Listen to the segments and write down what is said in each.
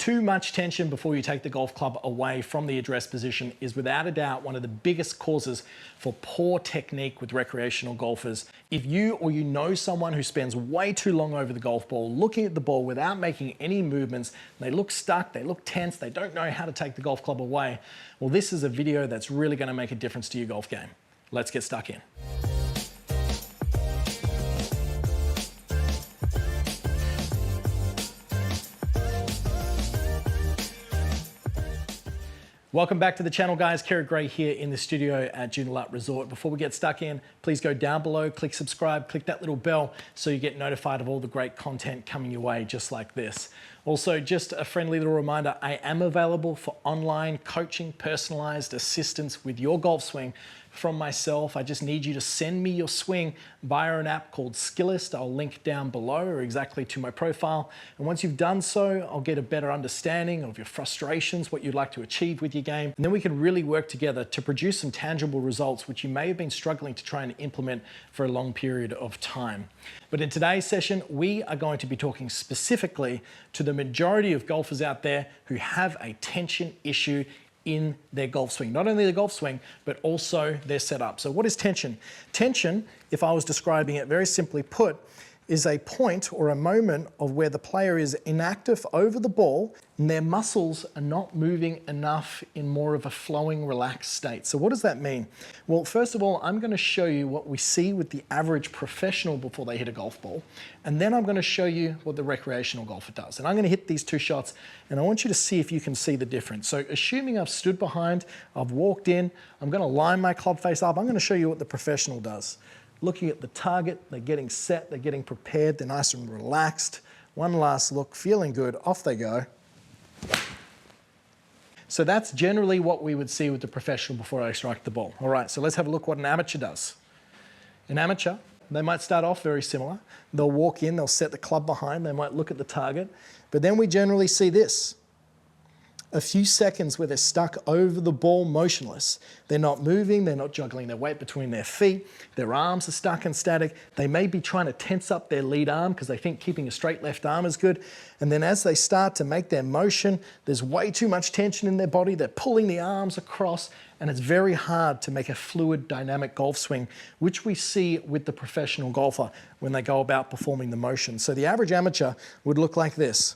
Too much tension before you take the golf club away from the address position is without a doubt one of the biggest causes for poor technique with recreational golfers. If you or you know someone who spends way too long over the golf ball, looking at the ball without making any movements, they look stuck, they look tense, they don't know how to take the golf club away, well, this is a video that's really going to make a difference to your golf game. Let's get stuck in. Welcome back to the channel, guys. Kerry Gray here in the studio at Joondalup Resort. Before we get stuck in, please go down below, click subscribe, click that little bell so you get notified of all the great content coming your way just like this. Also, just a friendly little reminder, I am available for online coaching, personalized assistance with your golf swing from myself. I just need you to send me your swing via an app called Skillest. I'll link down below or exactly to my profile. And once you've done so, I'll get a better understanding of your frustrations, what you'd like to achieve with your game. And then we can really work together to produce some tangible results, which you may have been struggling to try and implement for a long period of time. But in today's session, we are going to be talking specifically to the majority of golfers out there who have a tension issue in their golf swing. Not only the golf swing, but also their setup. So what is tension? Tension, if I was describing it very simply put, is a point or a moment of where the player is inactive over the ball and their muscles are not moving enough in more of a flowing, relaxed state. So what does that mean? Well, first of all, I'm going to show you what we see with the average professional before they hit a golf ball. And then I'm going to show you what the recreational golfer does. And I'm going to hit these two shots and I want you to see if you can see the difference. So assuming I've stood behind, I've walked in, I'm going to line my club face up. I'm going to show you what the professional does. Looking at the target, they're getting set, they're getting prepared, they're nice and relaxed. One last look, feeling good, off they go. So that's generally what we would see with the professional before I strike the ball. All right, so let's have a look what an amateur does. An amateur, they might start off very similar. They'll walk in, they'll set the club behind, they might look at the target, but then we generally see this. A few seconds where they're stuck over the ball motionless. They're not moving, they're not juggling their weight between their feet, their arms are stuck and static. They may be trying to tense up their lead arm because they think keeping a straight left arm is good. And then as they start to make their motion, there's way too much tension in their body. They're pulling the arms across and it's very hard to make a fluid, dynamic golf swing, which we see with the professional golfer when they go about performing the motion. So the average amateur would look like this.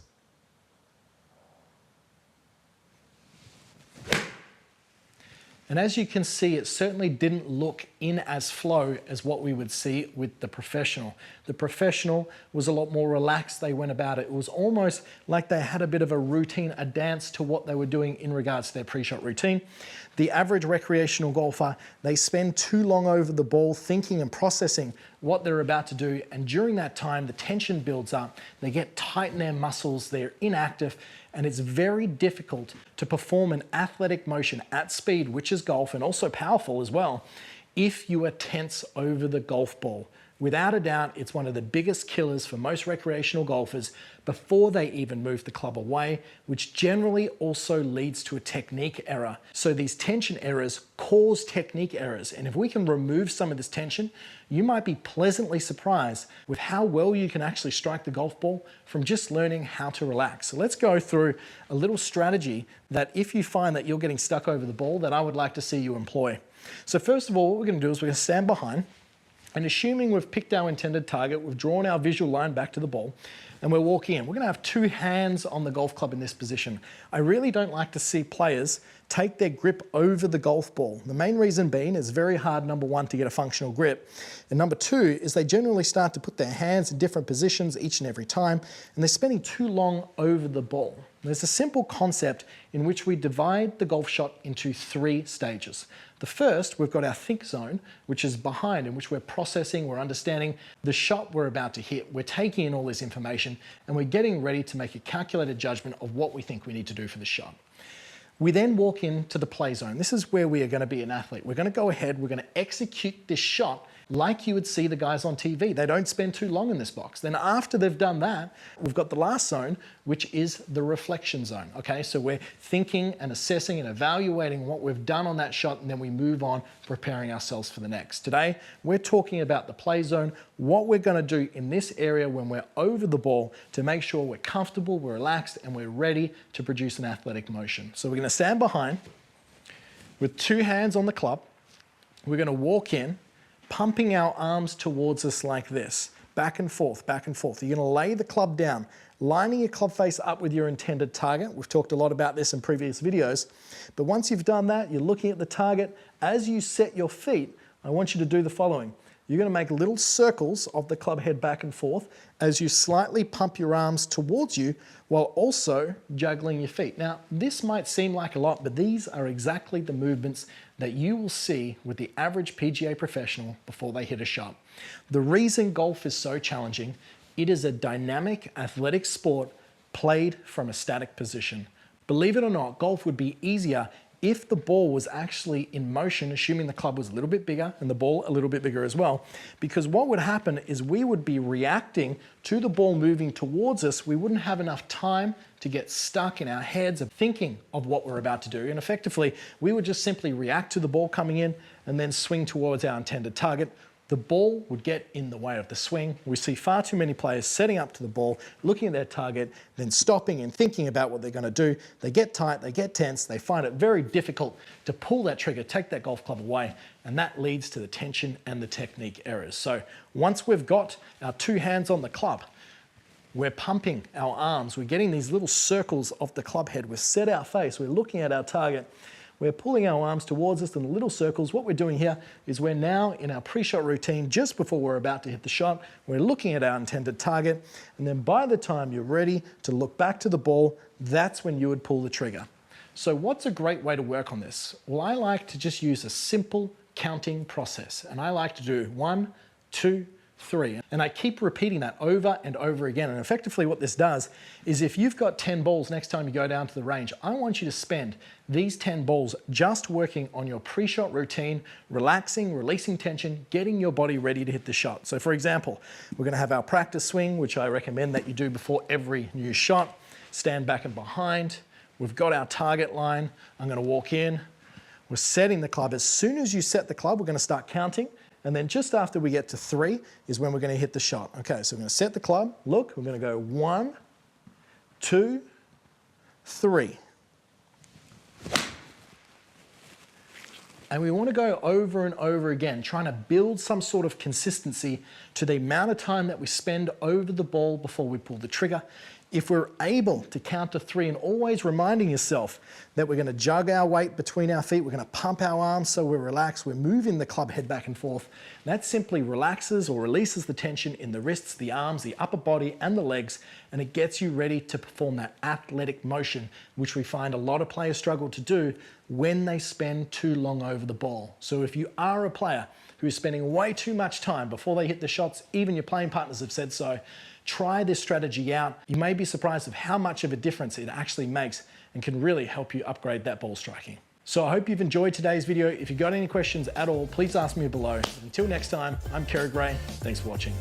And as you can see, it certainly didn't look in as flow as what we would see with the professional. The professional was a lot more relaxed. They went about it. It was almost like they had a bit of a routine, a dance to what they were doing in regards to their pre-shot routine. The average recreational golfer, they spend too long over the ball thinking and processing what they're about to do. And during that time, the tension builds up. They get tight in their muscles. They're inactive. And it's very difficult to perform an athletic motion at speed, which is golf and also powerful as well, if you are tense over the golf ball. Without a doubt, it's one of the biggest killers for most recreational golfers before they even move the club away, which generally also leads to a technique error. So these tension errors cause technique errors. And if we can remove some of this tension, you might be pleasantly surprised with how well you can actually strike the golf ball from just learning how to relax. So let's go through a little strategy that if you find that you're getting stuck over the ball, that I would like to see you employ. So first of all, what we're going to do is we're going to stand behind. And assuming we've picked our intended target, we've drawn our visual line back to the ball, and we're walking in. We're going to have two hands on the golf club in this position. I really don't like to see players take their grip over the golf ball. The main reason being is very hard, number one, to get a functional grip. And number two is they generally start to put their hands in different positions each and every time, and they're spending too long over the ball. There's a simple concept in which we divide the golf shot into three stages. The first, we've got our think zone, which is behind, in which we're processing, we're understanding the shot we're about to hit. We're taking in all this information and we're getting ready to make a calculated judgment of what we think we need to do for the shot. We then walk into the play zone. This is where we are going to be an athlete. We're going to go ahead, we're going to execute this shot like you would see the guys on TV. They don't spend too long in this box. Then after they've done that, we've got the last zone, which is the reflection zone, okay? So we're thinking and assessing and evaluating what we've done on that shot, and then we move on, preparing ourselves for the next. Today, we're talking about the play zone, what we're gonna do in this area when we're over the ball to make sure we're comfortable, we're relaxed, and we're ready to produce an athletic motion. So we're gonna stand behind with two hands on the club. We're gonna walk in, pumping our arms towards us like this, back and forth, back and forth. You're gonna lay the club down, lining your club face up with your intended target. We've talked a lot about this in previous videos, but once you've done that, you're looking at the target. As you set your feet, I want you to do the following. You're gonna make little circles of the club head back and forth as you slightly pump your arms towards you while also juggling your feet. Now, this might seem like a lot, but these are exactly the movements that you will see with the average PGA professional before they hit a shot. The reason golf is so challenging, it is a dynamic athletic sport played from a static position. Believe it or not, golf would be easier if the ball was actually in motion, assuming the club was a little bit bigger and the ball a little bit bigger as well, because what would happen is we would be reacting to the ball moving towards us. We wouldn't have enough time to get stuck in our heads of thinking of what we're about to do. And effectively, we would just simply react to the ball coming in and then swing towards our intended target. The ball would get in the way of the swing. We see far too many players setting up to the ball, looking at their target, then stopping and thinking about what they're gonna do. They get tight, they get tense, they find it very difficult to pull that trigger, take that golf club away, and that leads to the tension and the technique errors. So once we've got our two hands on the club, we're pumping our arms, we're getting these little circles of the club head, we've set our face, we're looking at our target, we're pulling our arms towards us in the little circles. What we're doing here is we're now in our pre-shot routine just before we're about to hit the shot. We're looking at our intended target, and then by the time you're ready to look back to the ball, that's when you would pull the trigger. So what's a great way to work on this? Well, I like to just use a simple counting process, and I like to do 1, 2, 3. And I keep repeating that over and over again. And effectively what this does is if you've got 10 balls next time you go down to the range, I want you to spend these 10 balls just working on your pre-shot routine, relaxing, releasing tension, getting your body ready to hit the shot. So for example, we're gonna have our practice swing, which I recommend that you do before every new shot. Stand back and behind. We've got our target line. I'm gonna walk in. We're setting the club. As soon as you set the club, we're gonna start counting. And then just after we get to 3 is when we're gonna hit the shot. Okay, so we're gonna set the club, look, we're gonna go 1, 2, 3. And we wanna go over and over again, trying to build some sort of consistency to the amount of time that we spend over the ball before we pull the trigger. If we're able to count to 3 and always reminding yourself that we're gonna jug our weight between our feet, we're gonna pump our arms so we're relaxed, we're moving the club head back and forth, that simply relaxes or releases the tension in the wrists, the arms, the upper body, and the legs, and it gets you ready to perform that athletic motion, which we find a lot of players struggle to do when they spend too long over the ball. So if you are a player who's spending way too much time before they hit the shots, even your playing partners have said so, try this strategy out. You may be surprised of how much of a difference it actually makes and can really help you upgrade that ball striking. So I hope you've enjoyed today's video. If you've got any questions at all, please ask me below. Until next time, I'm Kerry Gray. Thanks for watching.